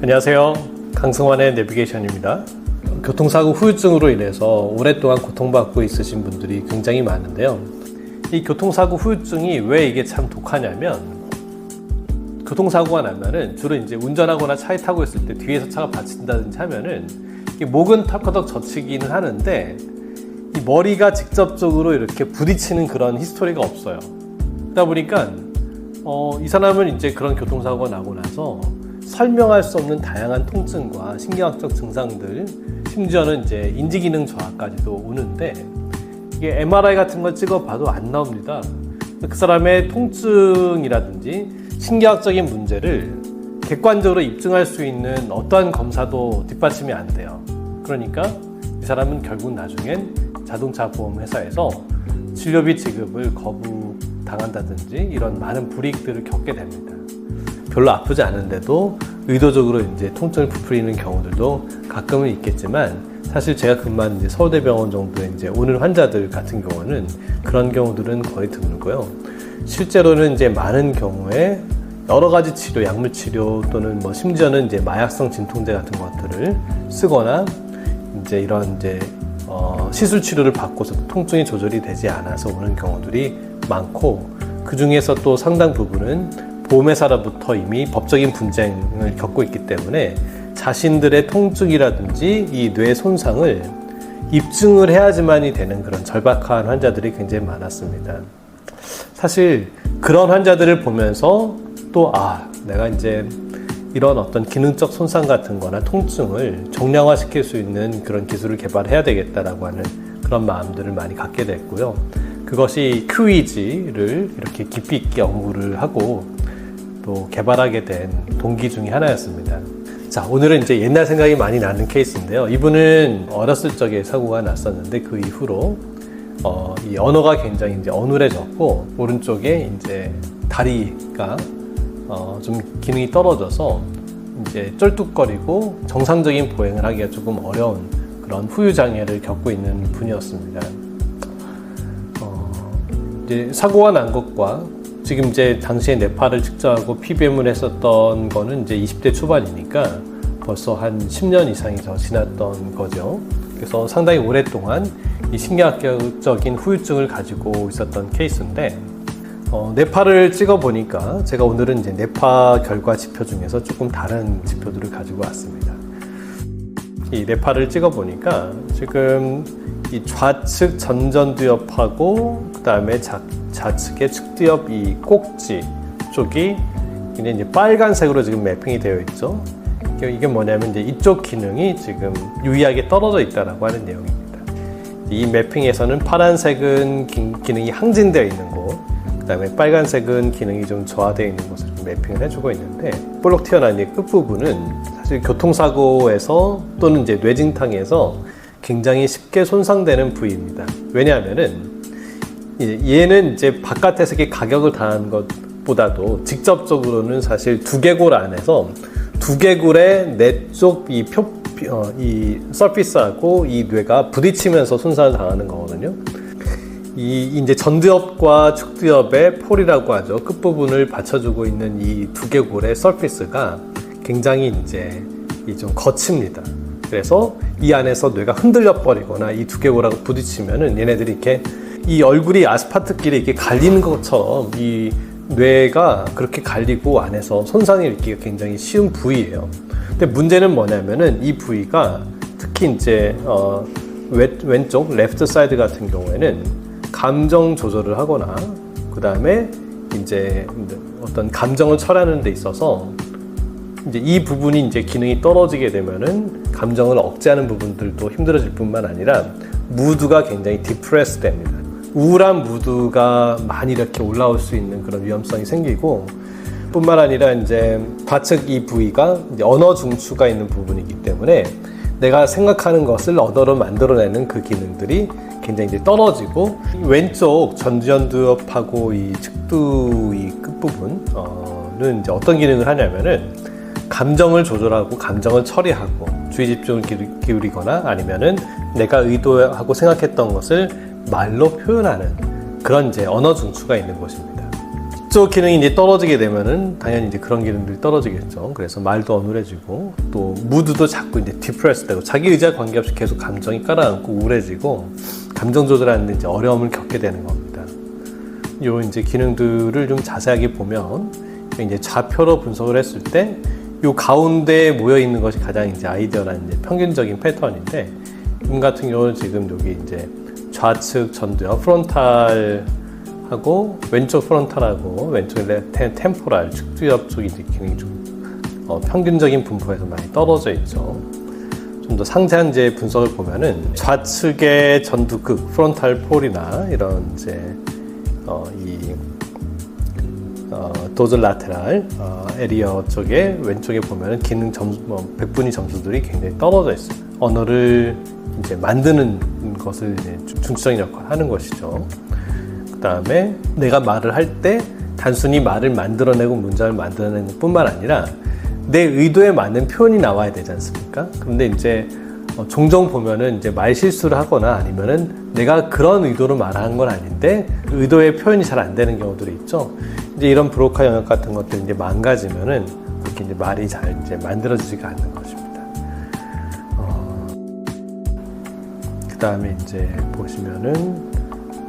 안녕하세요. 강승환의 내비게이션입니다. 교통사고 후유증으로 인해서 오랫동안 고통받고 있으신 분들이 굉장히 많은데요. 이 교통사고 후유증이 왜 이게 참 독하냐면, 교통사고가 나면은 주로 이제 운전하거나 차에 타고 있을 때 뒤에서 차가 받친다든지 하면은 목은 털커덕 젖히기는 하는데 이 머리가 직접적으로 이렇게 부딪히는 그런 히스토리가 없어요. 그러다 보니까 이 사람은 이제 그런 교통사고가 나고 나서 설명할 수 없는 다양한 통증과 신경학적 증상들, 심지어는 이제 인지기능 저하까지도 오는데, 이게 MRI 같은 걸 찍어봐도 안 나옵니다. 그 사람의 통증이라든지 신경학적인 문제를 객관적으로 입증할 수 있는 어떠한 검사도 뒷받침이 안 돼요. 그러니까 이 사람은 결국 나중엔 자동차 보험 회사에서 진료비 지급을 거부당한다든지 이런 많은 불이익들을 겪게 됩니다. 별로 아프지 않은데도 의도적으로 이제 통증을 부풀리는 경우들도 가끔은 있겠지만, 사실 제가 근무하는 이제 서울대병원 정도의 이제 오는 환자들 같은 경우는 그런 경우들은 거의 드물고요. 실제로는 이제 많은 경우에 여러 가지 치료, 약물 치료 또는 뭐 심지어는 이제 마약성 진통제 같은 것들을 쓰거나 이제 이런 이제 시술 치료를 받고서도 통증이 조절이 되지 않아서 오는 경우들이 많고, 그 중에서 또 상당 부분은 보험회사로부터 이미 법적인 분쟁을 겪고 있기 때문에 자신들의 통증이라든지 이 뇌 손상을 입증을 해야지만이 되는 그런 절박한 환자들이 굉장히 많았습니다. 사실 그런 환자들을 보면서 또 내가 이제 이런 어떤 기능적 손상 같은 거나 통증을 정량화시킬 수 있는 그런 기술을 개발해야 되겠다라고 하는 그런 마음들을 많이 갖게 됐고요. 그것이 QEEG를 이렇게 깊이 있게 연구를 하고 또 개발하게 된 동기 중에 하나였습니다. 자, 오늘은 이제 옛날 생각이 많이 나는 케이스인데요. 이분은 어렸을 적에 사고가 났었는데 그 이후로 이 언어가 굉장히 이제 어눌해졌고, 오른쪽에 이제 다리가 좀 기능이 떨어져서 이제 쩔뚝거리고 정상적인 보행을 하기가 조금 어려운 그런 후유 장애를 겪고 있는 분이었습니다. 이제 사고가 난 것과 지금 이제 당시에 뇌파를 측정하고 피부염을 했었던 거는 이제 20대 초반이니까 벌써 한 10년 이상이 더 지났던 거죠. 그래서 상당히 오랫동안 이 신경학적인 후유증을 가지고 있었던 케이스인데, 뇌파를 찍어보니까 제가 오늘은 이제 뇌파 결과 지표 중에서 조금 다른 지표들을 가지고 왔습니다. 이 뇌파를 찍어보니까 지금 이 좌측 전전두엽하고 그 다음에 좌측의 측두엽 이 꼭지 쪽이 굉장히 이제 빨간색으로 지금 매핑이 되어 있죠. 이게 뭐냐면 이제 이쪽 기능이 지금 유의하게 떨어져 있다라고 하는 내용입니다. 이 매핑에서는 파란색은 기능이 항진되어 있는 곳, 그 다음에 빨간색은 기능이 좀 저하되어 있는 곳을 매핑을 해주고 있는데, 볼록 튀어나온 이 끝부분은 사실 교통사고에서 또는 이제 뇌진탕에서 굉장히 쉽게 손상되는 부위입니다. 왜냐하면은 얘는 이제 바깥에서 이렇게 가격을 당한 것보다도 직접적으로는 사실 두개골 안에서 두개골의 뇌 쪽 이 서피스하고 이 뇌가 부딪히면서 손상을 당하는 거거든요. 이 이제 전두엽과 측두엽의 폴이라고 하죠. 끝부분을 받쳐주고 있는 이 두개골의 서피스가 굉장히 이제 좀 거칩니다. 그래서 이 안에서 뇌가 흔들려 버리거나 이 두개골하고 부딪히면은 얘네들이 이렇게 이 얼굴이 아스파트끼리 이렇게 갈리는 것처럼 이 뇌가 그렇게 갈리고 안에서 손상이 일으키기가 굉장히 쉬운 부위예요. 근데 문제는 뭐냐면은 이 부위가 특히 이제 왼쪽 레프트 사이드 같은 경우에는 감정 조절을 하거나 그 다음에 이제 어떤 감정을 처리하는 데 있어서 이제 이 부분이 이제 기능이 떨어지게 되면은 감정을 억제하는 부분들도 힘들어질 뿐만 아니라 무드가 굉장히 디프레스 됩니다. 우울한 무드가 많이 이렇게 올라올 수 있는 그런 위험성이 생기고, 뿐만 아니라 이제 좌측 이 부위가 이제 언어 중추가 있는 부분이기 때문에 내가 생각하는 것을 언어로 만들어내는 그 기능들이 굉장히 이제 떨어지고, 왼쪽 전두엽하고 이 측두 이 끝부분은 이제 어떤 기능을 하냐면은 감정을 조절하고 감정을 처리하고 주의 집중을 기울이거나 아니면은 내가 의도하고 생각했던 것을 말로 표현하는 그런 이제 언어 중추가 있는 곳입니다. 그쪽 기능이 이제 떨어지게 되면은 당연히 이제 그런 기능들이 떨어지겠죠. 그래서 말도 어눌해지고 또 무드도 자꾸 이제 디프레스 되고 자기 의지와 관계없이 계속 감정이 깔아앉고 우울해지고 감정 조절하는 데 이제 어려움을 겪게 되는 겁니다. 요 이제 기능들을 좀 자세하게 보면 이제 좌표로 분석을 했을 때 요 가운데에 모여 있는 것이 가장 이제 아이디어라는 이제 평균적인 패턴인데 지금 같은 경우는 지금 여기 이제 좌측 전두엽 프론탈하고 왼쪽 프론탈하고 왼쪽 템포랄 측두엽 쪽이 이제 기능이 좀 평균적인 분포에서 많이 떨어져 있죠. 좀 더 상세한 이제 분석을 보면은 좌측의 전두극 프론탈 폴이나 이런 이제 도즐 라테랄 에리어 쪽에 왼쪽에 보면은 기능 점수 백분위 점수들이 굉장히 떨어져 있어요. 언어를 이제 만드는 것을 이제 중추적인 역할을 하는 것이죠. 그 다음에 내가 말을 할 때 단순히 말을 만들어내고 문장을 만들어내는 것뿐만 아니라 내 의도에 맞는 표현이 나와야 되지 않습니까? 그런데 이제 종종 보면은 이제 말 실수를 하거나 아니면은 내가 그런 의도로 말하는 건 아닌데 의도의 표현이 잘 안 되는 경우들이 있죠. 이제 이런 브로카 영역 같은 것들이 이제 망가지면은 그렇게 이제 말이 잘 이제 만들어지지가 않는 것입니다. 그 다음에 이제 보시면은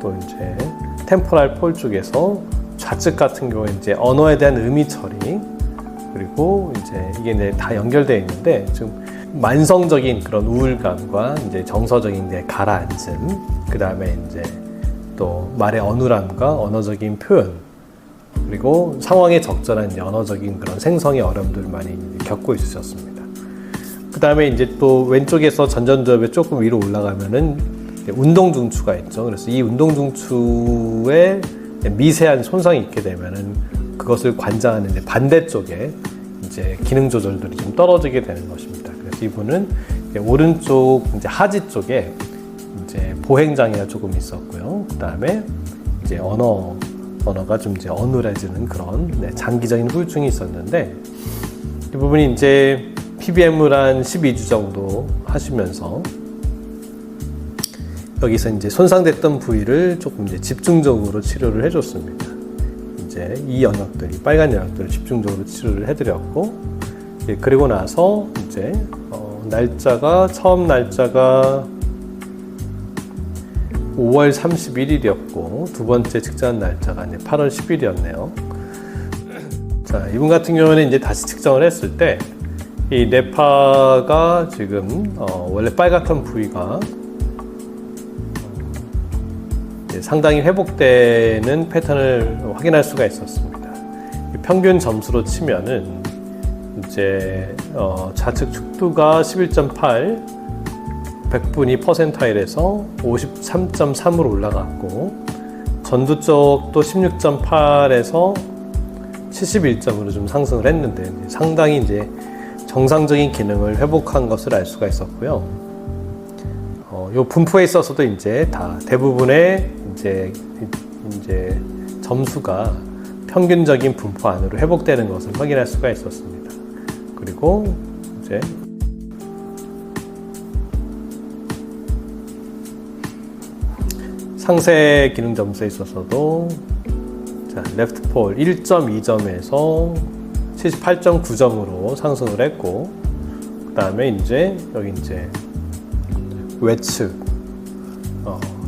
또 이제 템포랄 폴 쪽에서 좌측 같은 경우에 이제 언어에 대한 의미 처리 그리고 이제 이게 이제 다 연결되어 있는데 지금 만성적인 그런 우울감과 이제 정서적인 이제 가라앉음, 그 다음에 이제 또 말의 어눌함과 언어적인 표현, 그리고 상황에 적절한 이제 언어적인 그런 생성의 어려움들을 많이 겪고 있으셨습니다. 그 다음에 이제 또 왼쪽에서 전전두엽에 조금 위로 올라가면은 운동 중추가 있죠. 그래서 이 운동 중추에 미세한 손상이 있게 되면은 그것을 관장하는 이제 반대쪽에 이제 기능 조절들이 좀 떨어지게 되는 것입니다. 그래서 이분은 오른쪽 이제 하지 쪽에 이제 보행 장애가 조금 있었고요. 그 다음에 이제 언어가 좀 이제 어눌해지는 그런 장기적인 후유증이 있었는데 이 부분이 이제 PBM을 한 12주 정도 하시면서 여기서 이제 손상됐던 부위를 조금 이제 집중적으로 치료를 해줬습니다. 이제 이 영역들이 빨간 영역들을 집중적으로 치료를 해드렸고, 그리고 나서 이제 처음 날짜가 5월 31일이었고 두 번째 측정한 날짜가 이제 8월 10일이었네요. 자, 이분 같은 경우는 이제 다시 측정을 했을 때 이 뇌파가 지금 원래 빨갛던 부위가 상당히 회복되는 패턴을 확인할 수가 있었습니다. 평균 점수로 치면은 이제 좌측 축두가 11.8, 100분위 퍼센타일에서 53.3으로 올라갔고 전두 쪽도 16.8에서 71점으로 좀 상승을 했는데 상당히 이제 정상적인 기능을 회복한 것을 알 수가 있었고요. 요 분포에 있어서도 이제 다 대부분의 이제 점수가 평균적인 분포 안으로 회복되는 것을 확인할 수가 있었습니다. 그리고 이제 상세 기능 점수에 있어서도 자, 레프트 폴 1.2점에서 78.9점으로 상승을 했고, 그 다음에 이제 여기 이제 외측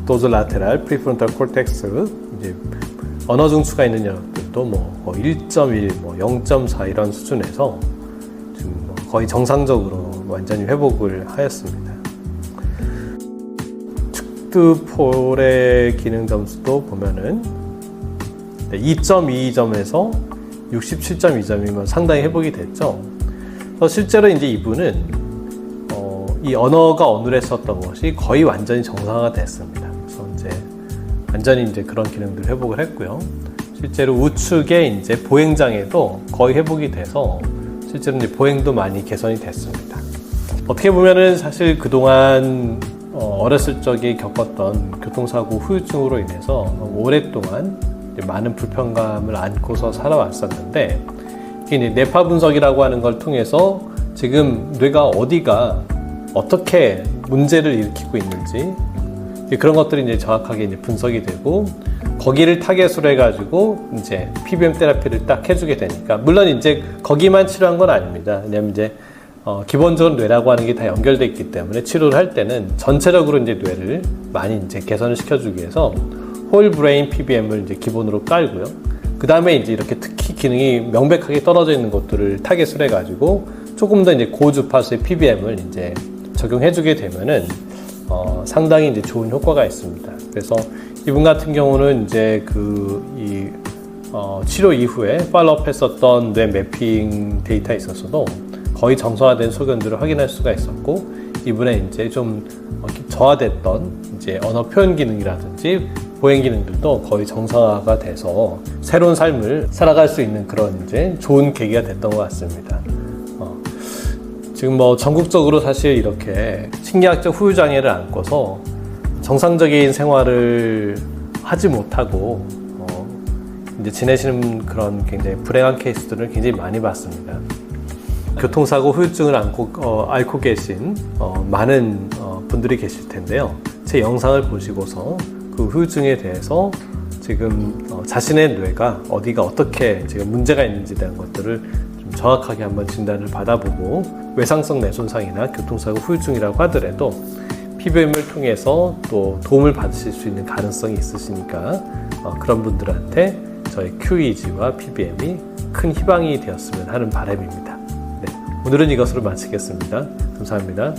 도즐 라테랄 프리프론탈 콜텍스 이제 언어 중추가 있는 영역들도 뭐 1.1, 뭐 0.4 이런 수준에서 지금 거의 정상적으로 완전히 회복을 하였습니다. 측두폴의 기능 점수도 보면은 2.22점에서 67.2점이면 상당히 회복이 됐죠. 그래서 실제로 이제 이분은 이 언어가 어눌했었던 것이 거의 완전히 정상화가 됐습니다. 그래서 이제 완전히 이제 그런 기능들 회복을 했고요. 실제로 우측의 이제 보행 장애도 거의 회복이 돼서 실제로 이제 보행도 많이 개선이 됐습니다. 어떻게 보면은 사실 그동안 어렸을 적에 겪었던 교통사고 후유증으로 인해서 오랫동안 많은 불편감을 안고서 살아왔었는데 이게 뇌파 분석이라고 하는 걸 통해서 지금 뇌가 어디가 어떻게 문제를 일으키고 있는지 그런 것들이 이제 정확하게 이제 분석이 되고 거기를 타겟으로 해가지고 이제 PBM 테라피를 딱 해주게 되니까, 물론 이제 거기만 치료한 건 아닙니다. 왜냐면 이제 기본적으로 뇌라고 하는 게 다 연결돼 있기 때문에 치료를 할 때는 전체적으로 이제 뇌를 많이 이제 개선을 시켜주기 위해서 홀 브레인 PBM을 이제 기본으로 깔고요. 그 다음에 이제 이렇게 특히 기능이 명백하게 떨어져 있는 것들을 타겟으로 해가지고 조금 더 이제 고주파수의 PBM을 이제 적용해주게 되면은 상당히 이제 좋은 효과가 있습니다. 그래서 이분 같은 경우는 이제 치료 이후에 팔로업 했었던 뇌 매핑 데이터에 있어서도 거의 정상화된 소견들을 확인할 수가 있었고, 이분의 이제 좀 저하됐던 이제 언어 표현 기능이라든지 보행 기능들도 거의 정상화가 돼서 새로운 삶을 살아갈 수 있는 그런 이제 좋은 계기가 됐던 것 같습니다. 지금 뭐 전국적으로 사실 이렇게 신경학적 후유 장애를 안고서 정상적인 생활을 하지 못하고 이제 지내시는 그런 굉장히 불행한 케이스들을 굉장히 많이 봤습니다. 교통사고 후유증을 앓고 계신 많은 분들이 계실 텐데요. 제 영상을 보시고서 그 후유증에 대해서 지금 자신의 뇌가 어디가 어떻게 지금 문제가 있는지에 대한 것들을 좀 정확하게 한번 진단을 받아보고, 외상성 뇌 손상이나 교통사고 후유증이라고 하더라도 PBM을 통해서 또 도움을 받으실 수 있는 가능성이 있으시니까 그런 분들한테 저희 QEEG와 PBM이 큰 희망이 되었으면 하는 바람입니다. 네, 오늘은 이것으로 마치겠습니다. 감사합니다.